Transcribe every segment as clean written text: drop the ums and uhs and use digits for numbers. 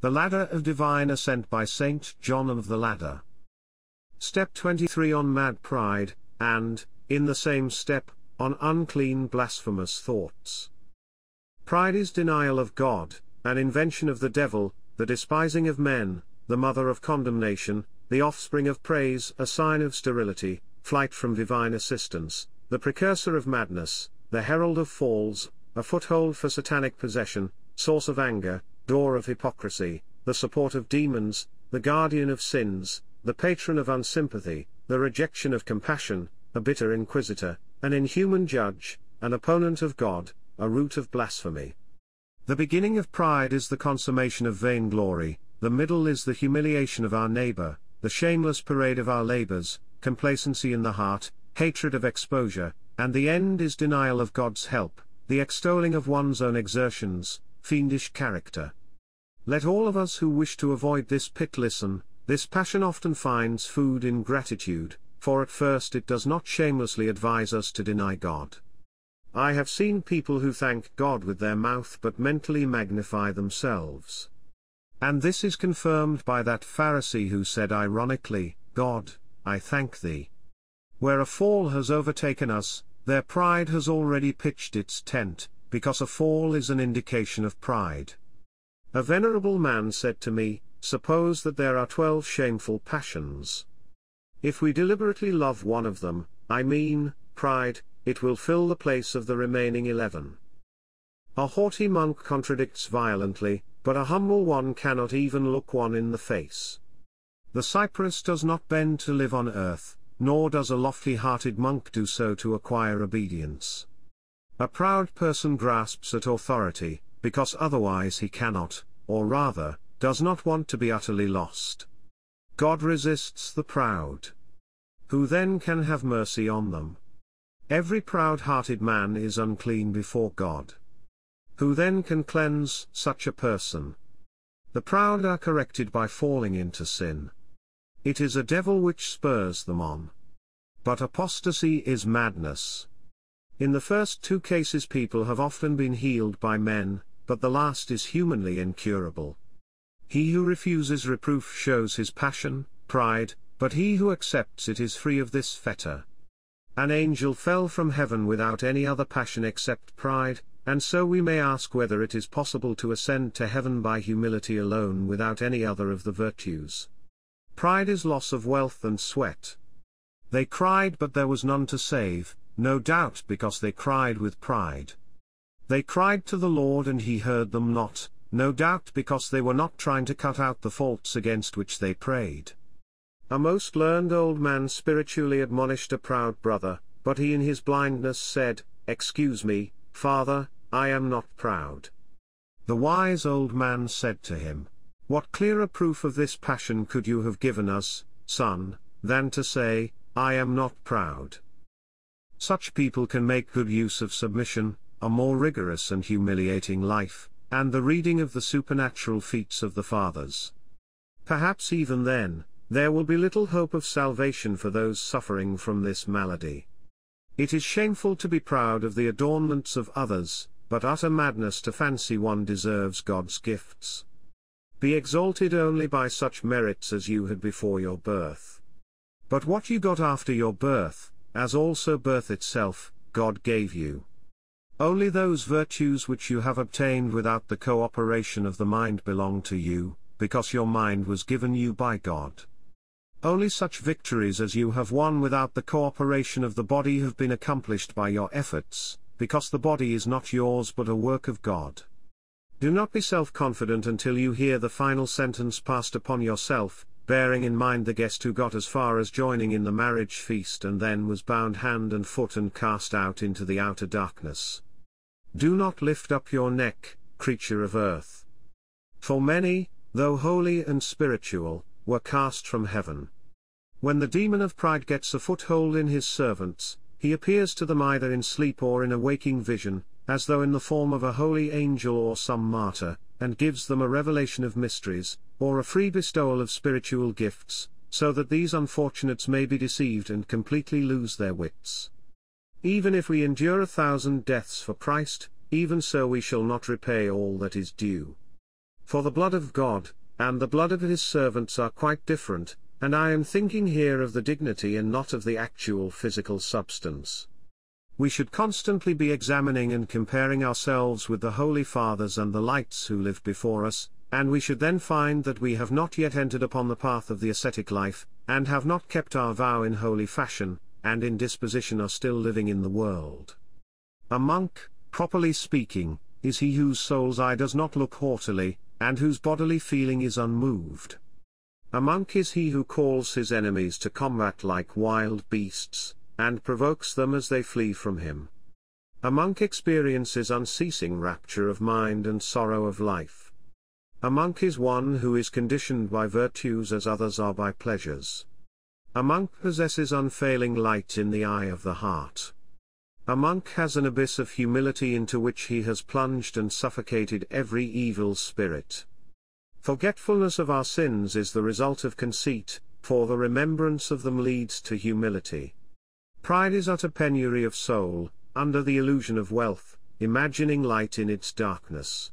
The Ladder of Divine Ascent by St John of the Ladder. Step 23 on Mad Pride, and, in the same step, on unclean blasphemous thoughts. Pride is denial of God, an invention of the devil, the despising of men, the mother of condemnation, the offspring of praise, a sign of sterility, flight from divine assistance, the precursor of madness, the herald of falls, a foothold for satanic possession, source of anger, door of hypocrisy, the support of demons, the guardian of sins, the patron of unsympathy, the rejection of compassion, a bitter inquisitor, an inhuman judge, an opponent of God, a root of blasphemy. The beginning of pride is the consummation of vainglory, the middle is the humiliation of our neighbor, the shameless parade of our labors, complacency in the heart, hatred of exposure, and the end is denial of God's help, the extolling of one's own exertions, fiendish character. Let all of us who wish to avoid this pit listen. This passion often finds food in gratitude, for at first it does not shamelessly advise us to deny God. I have seen people who thank God with their mouth but mentally magnify themselves. And this is confirmed by that Pharisee who said ironically, "God, I thank thee." Where a fall has overtaken us, their pride has already pitched its tent, because a fall is an indication of pride. A venerable man said to me, "Suppose that there are 12 shameful passions. If we deliberately love one of them, I mean, pride, it will fill the place of the remaining 11. A haughty monk contradicts violently, but a humble one cannot even look one in the face. The cypress does not bend to live on earth, nor does a lofty-hearted monk do so to acquire obedience. A proud person grasps at authority, because otherwise he cannot, or rather, does not want to be utterly lost. God resists the proud. Who then can have mercy on them? Every proud-hearted man is unclean before God. Who then can cleanse such a person? The proud are corrected by falling into sin. It is a devil which spurs them on. But apostasy is madness. In the first 2 cases people have often been healed by men, but the last is humanly incurable. He who refuses reproof shows his passion, pride, but he who accepts it is free of this fetter. An angel fell from heaven without any other passion except pride, and so we may ask whether it is possible to ascend to heaven by humility alone without any other of the virtues. Pride is loss of wealth and sweat. They cried but there was none to save, no doubt because they cried with pride. They cried to the Lord and he heard them not, no doubt because they were not trying to cut out the faults against which they prayed. A most learned old man spiritually admonished a proud brother, but he in his blindness said, "Excuse me, Father, I am not proud." The wise old man said to him, "What clearer proof of this passion could you have given us, son, than to say, 'I am not proud'?" Such people can make good use of submission, a more rigorous and humiliating life, and the reading of the supernatural feats of the fathers. Perhaps even then, there will be little hope of salvation for those suffering from this malady. It is shameful to be proud of the adornments of others, but utter madness to fancy one deserves God's gifts. Be exalted only by such merits as you had before your birth. But what you got after your birth, as also birth itself, God gave you. Only those virtues which you have obtained without the cooperation of the mind belong to you, because your mind was given you by God. Only such victories as you have won without the cooperation of the body have been accomplished by your efforts, because the body is not yours but a work of God. Do not be self-confident until you hear the final sentence passed upon yourself, bearing in mind the guest who got as far as joining in the marriage feast and then was bound hand and foot and cast out into the outer darkness. Do not lift up your neck, creature of earth. For many, though holy and spiritual, were cast from heaven. When the demon of pride gets a foothold in his servants, he appears to them either in sleep or in a waking vision, as though in the form of a holy angel or some martyr, and gives them a revelation of mysteries, or a free bestowal of spiritual gifts, so that these unfortunates may be deceived and completely lose their wits. Even if we endure 1,000 deaths for Christ, even so we shall not repay all that is due. For the blood of God, and the blood of his servants are quite different, and I am thinking here of the dignity and not of the actual physical substance. We should constantly be examining and comparing ourselves with the Holy Fathers and the lights who lived before us, and we should then find that we have not yet entered upon the path of the ascetic life, and have not kept our vow in holy fashion, and in disposition are still living in the world. A monk, properly speaking, is he whose soul's eye does not look haughtily, and whose bodily feeling is unmoved. A monk is he who calls his enemies to combat like wild beasts, and provokes them as they flee from him. A monk experiences unceasing rapture of mind and sorrow of life. A monk is one who is conditioned by virtues as others are by pleasures. A monk possesses unfailing light in the eye of the heart. A monk has an abyss of humility into which he has plunged and suffocated every evil spirit. Forgetfulness of our sins is the result of conceit, for the remembrance of them leads to humility. Pride is utter penury of soul, under the illusion of wealth, imagining light in its darkness.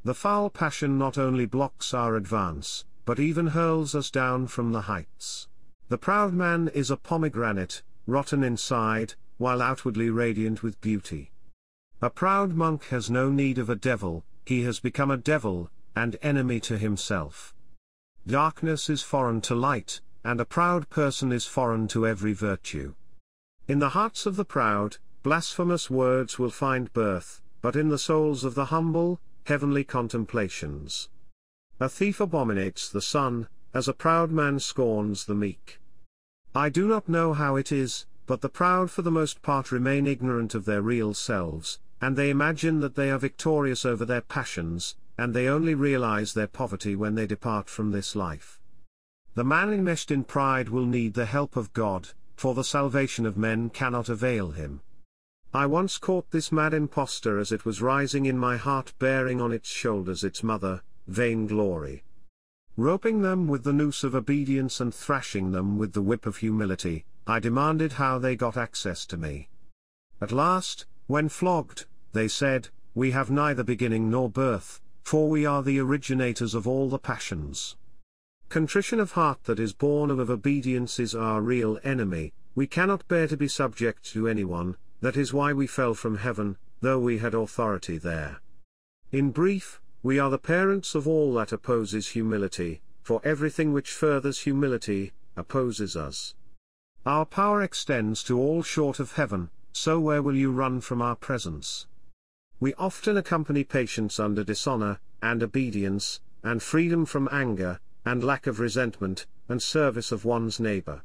The foul passion not only blocks our advance, but even hurls us down from the heights. The proud man is a pomegranate, rotten inside, while outwardly radiant with beauty. A proud monk has no need of a devil, he has become a devil, and enemy to himself. Darkness is foreign to light, and a proud person is foreign to every virtue. In the hearts of the proud, blasphemous words will find birth, but in the souls of the humble, heavenly contemplations. A thief abominates the sun, as a proud man scorns the meek. I do not know how it is, but the proud for the most part remain ignorant of their real selves, and they imagine that they are victorious over their passions, and they only realize their poverty when they depart from this life. The man enmeshed in pride will need the help of God, for the salvation of men cannot avail him. I once caught this mad impostor as it was rising in my heart, bearing on its shoulders its mother, vainglory. Roping them with the noose of obedience and thrashing them with the whip of humility, I demanded how they got access to me. At last, when flogged, they said, "We have neither beginning nor birth, for we are the originators of all the passions." Contrition of heart that is born of obedience is our real enemy. We cannot bear to be subject to anyone, that is why we fell from heaven, though we had authority there. In brief, we are the parents of all that opposes humility, for everything which furthers humility, opposes us. Our power extends to all short of heaven, so where will you run from our presence? We often accompany patience under dishonor, and obedience, and freedom from anger, and lack of resentment, and service of one's neighbor.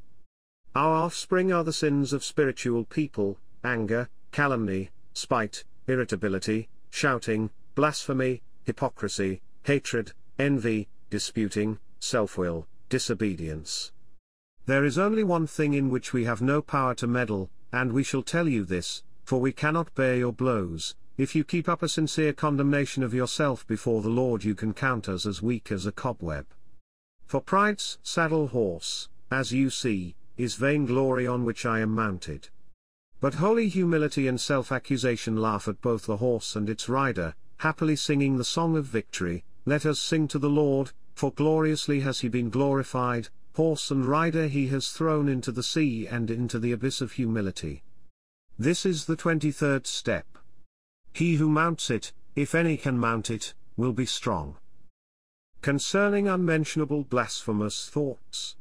Our offspring are the sins of spiritual people: anger, calumny, spite, irritability, shouting, blasphemy, hypocrisy, hatred, envy, disputing, self-will, disobedience. There is only one thing in which we have no power to meddle, and we shall tell you this, for we cannot bear your blows. If you keep up a sincere condemnation of yourself before the Lord, you can count us as weak as a cobweb. For pride's saddle horse, as you see, is vainglory on which I am mounted. But holy humility and self-accusation laugh at both the horse and its rider, happily singing the song of victory. Let us sing to the Lord, for gloriously has he been glorified. Horse and rider he has thrown into the sea and into the abyss of humility. This is the 23rd step. He who mounts it, if any can mount it, will be strong. Concerning unmentionable blasphemous thoughts.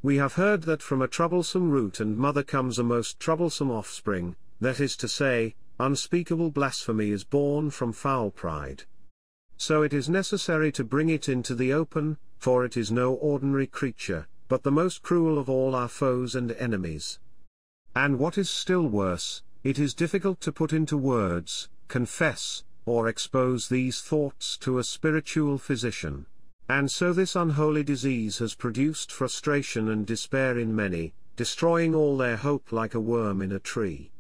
We have heard that from a troublesome root and mother comes a most troublesome offspring, that is to say, unspeakable blasphemy is born from foul pride. So it is necessary to bring it into the open, for it is no ordinary creature, but the most cruel of all our foes and enemies. And what is still worse, it is difficult to put into words, confess, or expose these thoughts to a spiritual physician. And so this unholy disease has produced frustration and despair in many, destroying all their hope like a worm in a tree.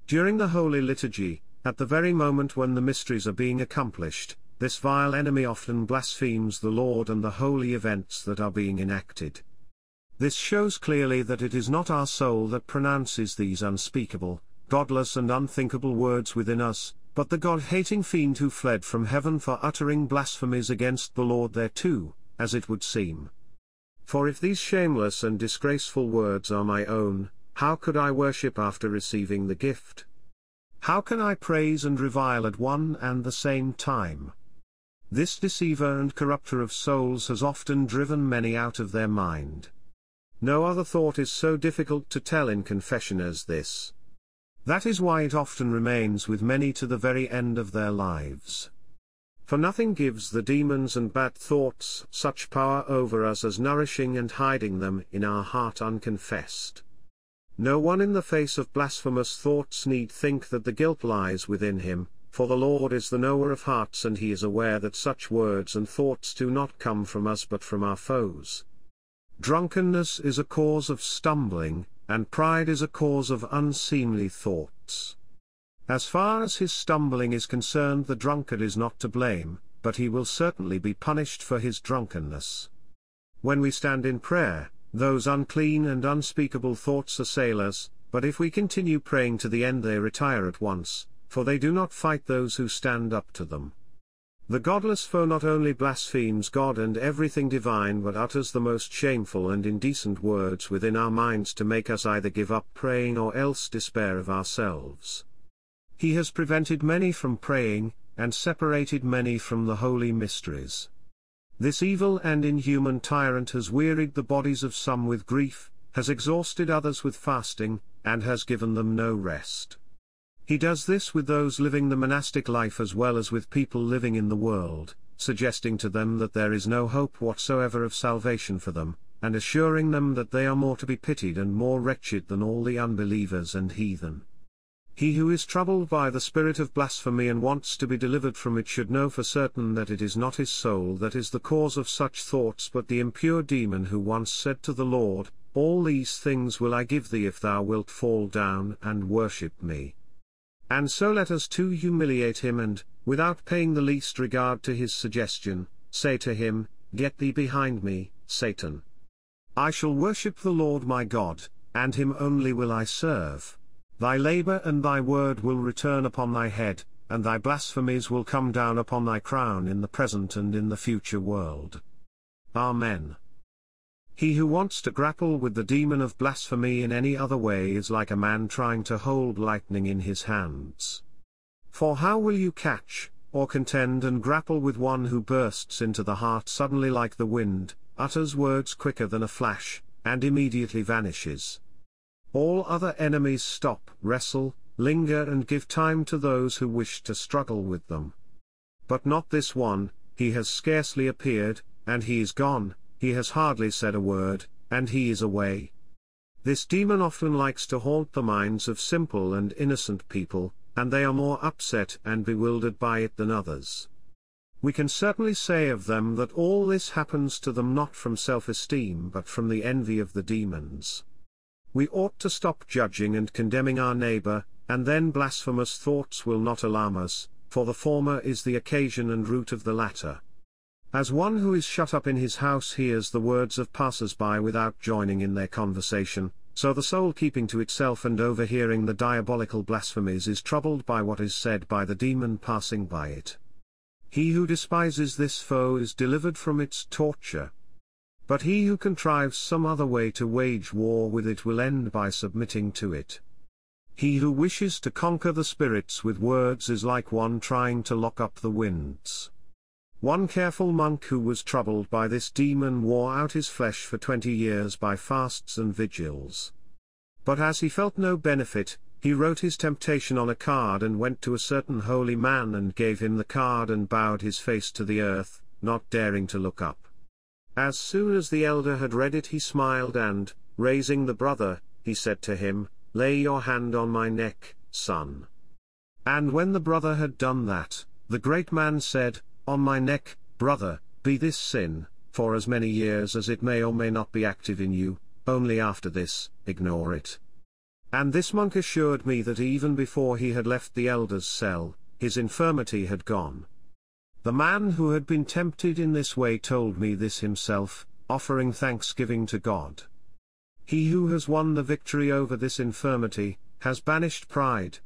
During the Holy Liturgy, at the very moment when the mysteries are being accomplished, this vile enemy often blasphemes the Lord and the holy events that are being enacted. This shows clearly that it is not our soul that pronounces these unspeakable, godless and unthinkable words within us, but the God-hating fiend who fled from heaven for uttering blasphemies against the Lord thereto, as it would seem. For if these shameless and disgraceful words are my own, how could I worship after receiving the gift? How can I praise and revile at one and the same time? This deceiver and corrupter of souls has often driven many out of their mind. No other thought is so difficult to tell in confession as this. That is why it often remains with many to the very end of their lives. For nothing gives the demons and bad thoughts such power over us as nourishing and hiding them in our heart unconfessed. No one in the face of blasphemous thoughts need think that the guilt lies within him, for the Lord is the knower of hearts, and he is aware that such words and thoughts do not come from us but from our foes. Drunkenness is a cause of stumbling, and pride is a cause of unseemly thoughts. As far as his stumbling is concerned, the drunkard is not to blame, but he will certainly be punished for his drunkenness. When we stand in prayer, those unclean and unspeakable thoughts assail us, but if we continue praying to the end they retire at once, for they do not fight those who stand up to them. The godless foe not only blasphemes God and everything divine, but utters the most shameful and indecent words within our minds to make us either give up praying or else despair of ourselves. He has prevented many from praying, and separated many from the holy mysteries. This evil and inhuman tyrant has wearied the bodies of some with grief, has exhausted others with fasting, and has given them no rest. He does this with those living the monastic life as well as with people living in the world, suggesting to them that there is no hope whatsoever of salvation for them, and assuring them that they are more to be pitied and more wretched than all the unbelievers and heathen. He who is troubled by the spirit of blasphemy and wants to be delivered from it should know for certain that it is not his soul that is the cause of such thoughts, but the impure demon who once said to the Lord, "All these things will I give thee if thou wilt fall down and worship me." And so let us too humiliate him and, without paying the least regard to his suggestion, say to him, "Get thee behind me, Satan. I shall worship the Lord my God, and him only will I serve. Thy labor and thy word will return upon thy head, and thy blasphemies will come down upon thy crown in the present and in the future world." Amen. He who wants to grapple with the demon of blasphemy in any other way is like a man trying to hold lightning in his hands. For how will you catch, or contend and grapple with one who bursts into the heart suddenly like the wind, utters words quicker than a flash, and immediately vanishes? All other enemies stop, wrestle, linger and give time to those who wish to struggle with them. But not this one. He has scarcely appeared, and he is gone, he has hardly said a word, and he is away. This demon often likes to haunt the minds of simple and innocent people, and they are more upset and bewildered by it than others. We can certainly say of them that all this happens to them not from self-esteem but from the envy of the demons. We ought to stop judging and condemning our neighbor, and then blasphemous thoughts will not alarm us, for the former is the occasion and root of the latter. As one who is shut up in his house hears the words of passers-by without joining in their conversation, so the soul keeping to itself and overhearing the diabolical blasphemies is troubled by what is said by the demon passing by it. He who despises this foe is delivered from its torture. But he who contrives some other way to wage war with it will end by submitting to it. He who wishes to conquer the spirits with words is like one trying to lock up the winds. One careful monk who was troubled by this demon wore out his flesh for 20 years by fasts and vigils. But as he felt no benefit, he wrote his temptation on a card and went to a certain holy man and gave him the card and bowed his face to the earth, not daring to look up. As soon as the elder had read it he smiled and, raising the brother, he said to him, "Lay your hand on my neck, son." And when the brother had done that, the great man said, "On my neck, brother, be this sin, for as many years as it may or may not be active in you, only after this, ignore it." And this monk assured me that even before he had left the elder's cell, his infirmity had gone. The man who had been tempted in this way told me this himself, offering thanksgiving to God. He who has won the victory over this infirmity, has banished pride,